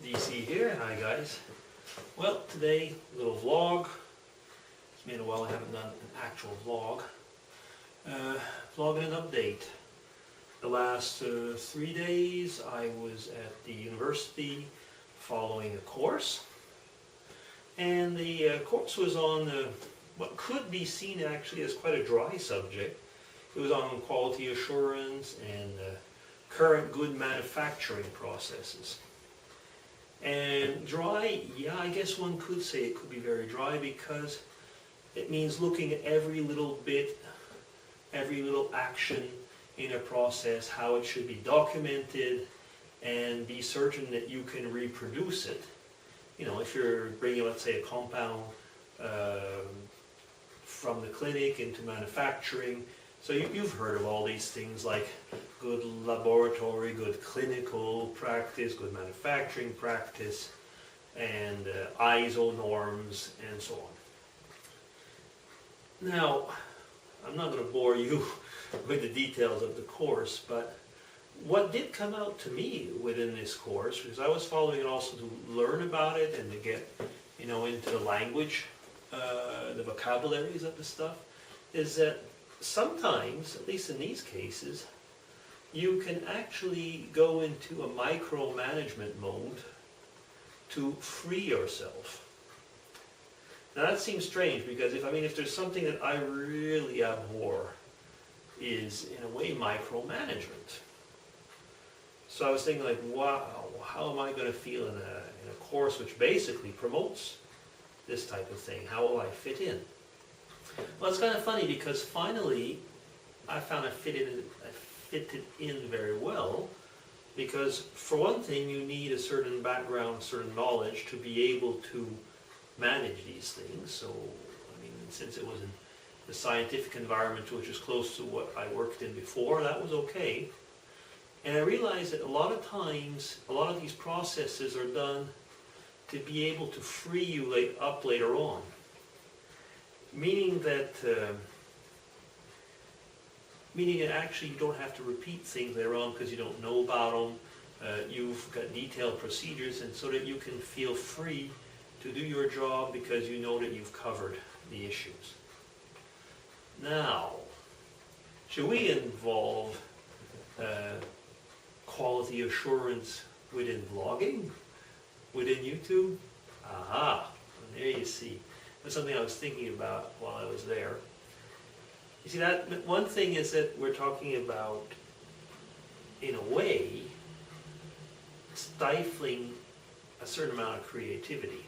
DC here. Hi guys. Well, today, a little vlog. It's been a while I haven't done an actual vlog. Vlog and an update. The last 3 days I was at the university following a course. And the course was on what could be seen actually as quite a dry subject. It was on quality assurance and current good manufacturing processes. And dry, yeah, I guess one could say it could be very dry because it means looking at every little bit, every little action in a process, how it should be documented, and be certain that you can reproduce it. You know, if you're bringing, let's say, a compound from the clinic into manufacturing. So you've heard of all these things like good laboratory, good clinical practice, good manufacturing practice, and ISO norms, and so on. Now, I'm not going to bore you with the details of the course, but what did come out to me within this course, because I was following it also to learn about it and to get, you know, into the language, the vocabularies of the stuff, is that sometimes, at least in these cases, you can actually go into a micromanagement mode to free yourself. Now that seems strange because if there's something that I really abhor is in a way micromanagement. So I was thinking like, wow, how am I going to feel in a course which basically promotes this type of thing? How will I fit in? Well, it's kind of funny because finally I found I fitted in very well, because for one thing you need a certain background, certain knowledge to be able to manage these things. So, since it was in the scientific environment, which is close to what I worked in before, that was okay. And I realized that a lot of times, a lot of these processes are done to be able to free you up later on. Meaning that actually you don't have to repeat things later on because you don't know about them. You've got detailed procedures, and so that you can feel free to do your job because you know that you've covered the issues. Now, should we involve quality assurance within vlogging? Within YouTube? Aha, and there you see. That's something I was thinking about while I was there. You see, that one thing is that we're talking about, in a way, stifling a certain amount of creativity.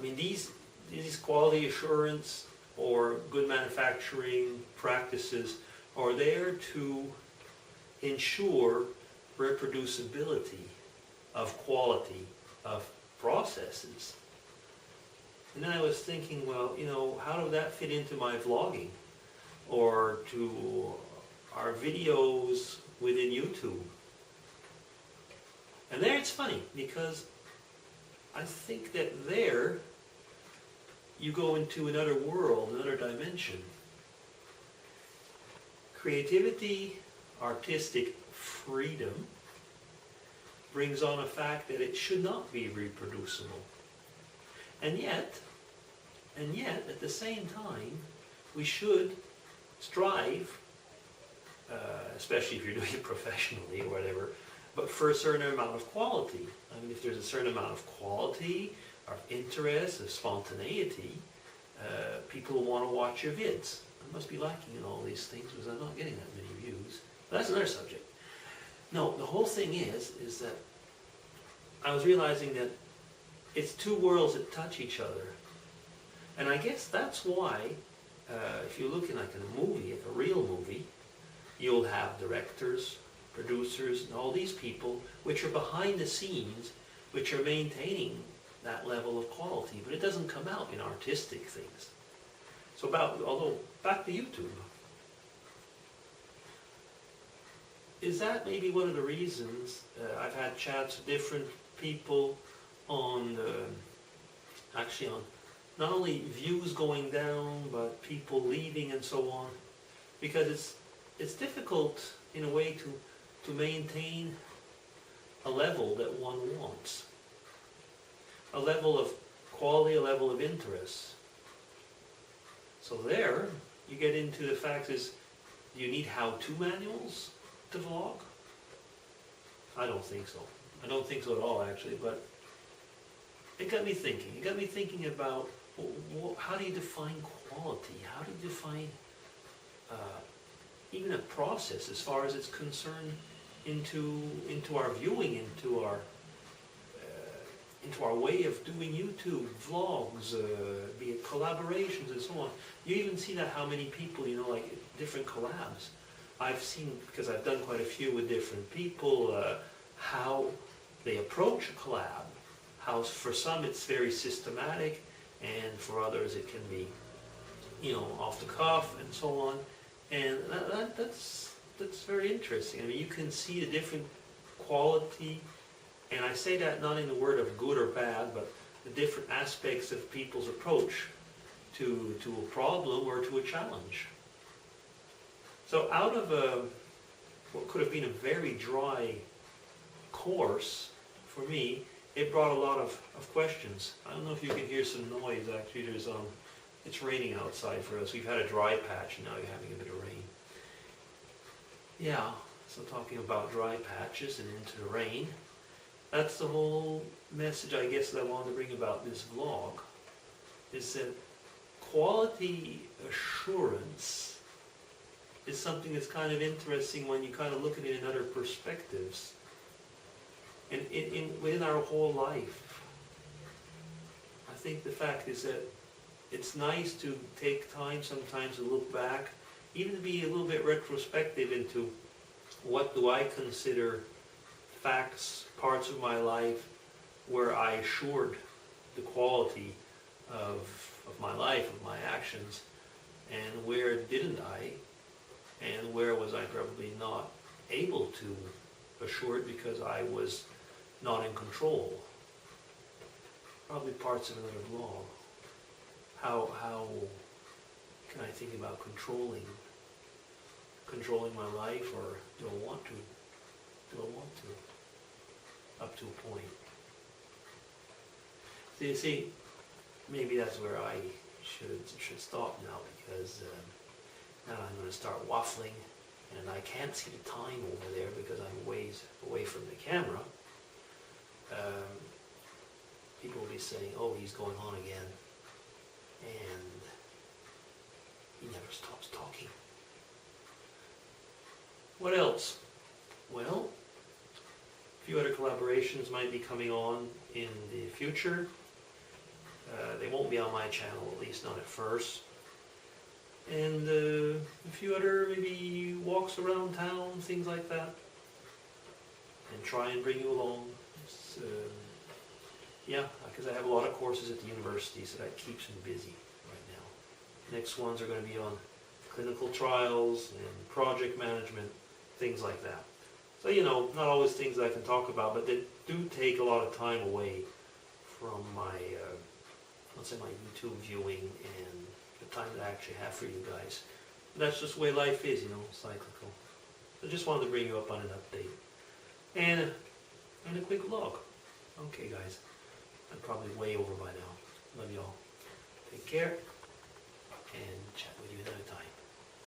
These quality assurance or good manufacturing practices are there to ensure reproducibility of quality of processes. And then I was thinking, well, how does that fit into my vlogging or to our videos within YouTube? And there it's funny because I think that there you go into another world, another dimension. Creativity, artistic freedom brings on a fact that it should not be reproducible. And yet, at the same time, we should strive, especially if you're doing it professionally or whatever, but for a certain amount of quality. If there's a certain amount of quality, of interest, of spontaneity, people will want to watch your vids. I must be lacking in all these things because I'm not getting that many views. But that's another subject. No, the whole thing is that I was realizing that it's two worlds that touch each other. And I guess that's why, if you're looking like a movie, like a real movie, you'll have directors, producers, and all these people which are behind the scenes, which are maintaining that level of quality. But it doesn't come out in artistic things. So back to YouTube. Is that maybe one of the reasons I've had chats with different people on not only views going down, but people leaving and so on, because it's difficult in a way to maintain a level that one wants. a level of quality, a level of interest. So there, you get into the fact is, do you need how-to manuals to vlog? I don't think so. I don't think so at all, actually, but it got me thinking. It got me thinking about, how do you define quality? How do you define even a process as far as it's concerned into our viewing, into our way of doing YouTube, vlogs, be it collaborations and so on. You even see that how many people, like different collabs. I've seen, because I've done quite a few with different people, how they approach a collab. How for some it's very systematic, and for others it can be, off the cuff and so on. And that's very interesting. I mean, you can see the different quality. And I say that not in the word of good or bad, but the different aspects of people's approach to a problem or to a challenge. So out of what could have been a very dry course, for me, it brought a lot of questions. I don't know if you can hear some noise, actually. It's raining outside for us. We've had a dry patch, and now you're having a bit of rain. Yeah, so talking about dry patches and into the rain. That's the whole message, I guess, that I wanted to bring about this vlog, is that quality assurance is something that's kind of interesting when you kind of look at it in other perspectives. And within our whole life, I think the fact is that it's nice to take time sometimes to look back, even to be a little bit retrospective into what do I consider facts, parts of my life where I assured the quality of my life, of my actions, and where didn't I, and where was I probably not able to assure it because I was not in control. Probably parts of another vlog. How can I think about controlling my life, or do I want to? Do I want to? Up to a point. So you see, maybe that's where I should stop now, because now I'm going to start waffling, and I can't see the time over there because I'm ways away from the camera. People will be saying, oh, he's going on again, and he never stops talking. What else? Well, a few other collaborations might be coming on in the future. They won't be on my channel, at least not at first. And a few other maybe walks around town, things like that. And try and bring you along. Yeah, because I have a lot of courses at the university, so that keeps me busy right now. Next ones are going to be on clinical trials and project management, things like that. So, not always things I can talk about, but they do take a lot of time away from my, let's say, my YouTube viewing and the time that I actually have for you guys. But that's just the way life is, cyclical. So just wanted to bring you up on an update. And a quick vlog. Okay, guys. I'm probably way over by now. Love you all. Take care, and chat with you another time.